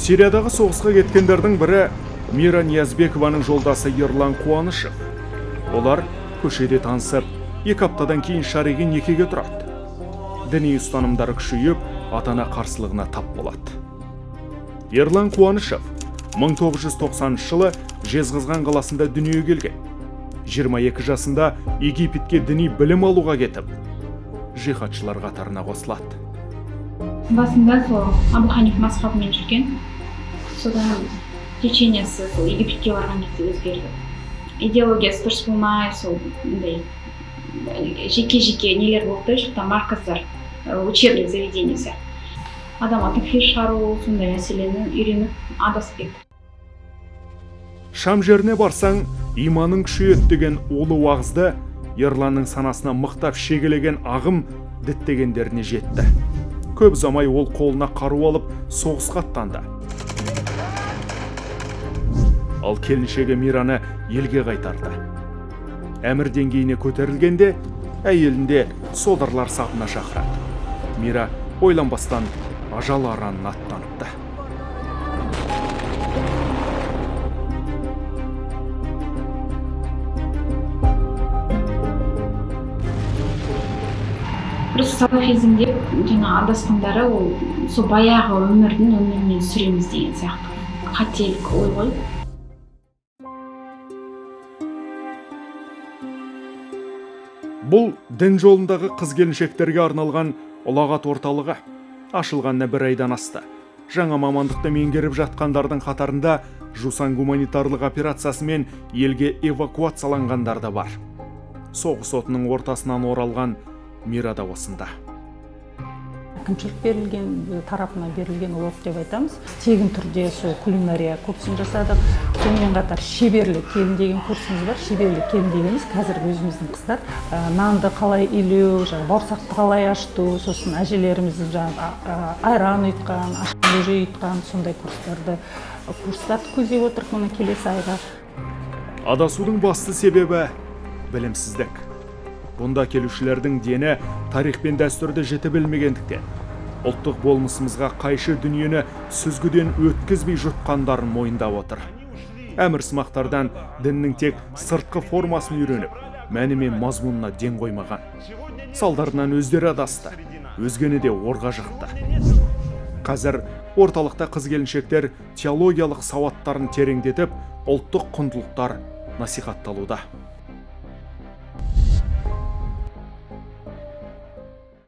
Сириядағы соғысқа кеткендердің бірі Мира Ниязбекованың жолдасы Ерлан Қуанышев. Олар көшеде танысып, 2 аптадан кейін шариғи некеге тұрады. Діни ұстанымдары күшейіп, ата-ана қарсылығына тап болады. Ерлан Қуанышев 1990 жылы Жезқазған қаласында дүниеге келген. 22 жасында Египетке діни білім алуға кетіп, жихадшылар қатарына қосылады. Басында сол Абу Ханиф мазхабымен жүрген. Содан течениясы сол Египетке барған кезде өзгерді. Идеологиясы дұрыс болмай, сол жеке нелер болды, там марказдар, учебный заведение сияқты. Адам такфир шығару, сондай мәселені үйреніп адасып кетті. Шам жеріне барсаң, иманың күшейеді деген олы уағызды Ерланның санасына мықтап шегелеген ағым діттегендеріне жетті. Көп ұзамай ол қолына қару алып соғысқа аттанды. Ал келіншегі Мираны елге қайтарды. Әмір деңгейіне көтерілгенде, әйелінде содырлар сапына шақырады. Мира ойланбастан ажал аранын аттаныпты. Просто салафизм деп жаңа адасқандары ол сол баяғы өмірмен сүреміз деген сияқты қателік ой ғой. Бұл дін жолындағы қыз-келіншектерге арналған ұлағат орталығы ашылғанына 1 айдан асты. Жаңа мамандықты меңгеріп жатқандардың қатарында Жусан гуманитарлық операциясымен елге эвакуацияланғандар да бар. Соғыс отының ортасынан оралған Мира да осында. Әкімшілік берілген, тарапына берілген урок деп айтамыз. Тегін түрде сол кулинария курсын жасадық. Сонымен қатар шеберлік келін деген курсымыз бар. Шеберлік келін дегеніміз қазіргі өзіміздің қыздар нанды қалай илеу, бауырсақты қалай ашыту, сосын әжелеріміздің айран ұйытқан, ашқын ұйытқан сондай курстарды көздеп отырық мұны келесі айға. Адасудың басты себебі білімсіздік. Бұнда келушілердің дені тарих пен дәстүрді жіті білмегендіктен, ұлттық болмысымызға қайшы дүниені сүзгіден өткізбей жұтқандарын мойындап отыр. Әмірсымақтардан діннің тек сыртқы формасын үйреніп, мәні мен мазмұнына ден қоймаған. Салдарынан өздері адасты, өзгені де орға жықты. Қазір орталықта қыз-келіншектер теологиялық сауаттарын тереңдетіп, ұлттық құндылықтар насихатталуда.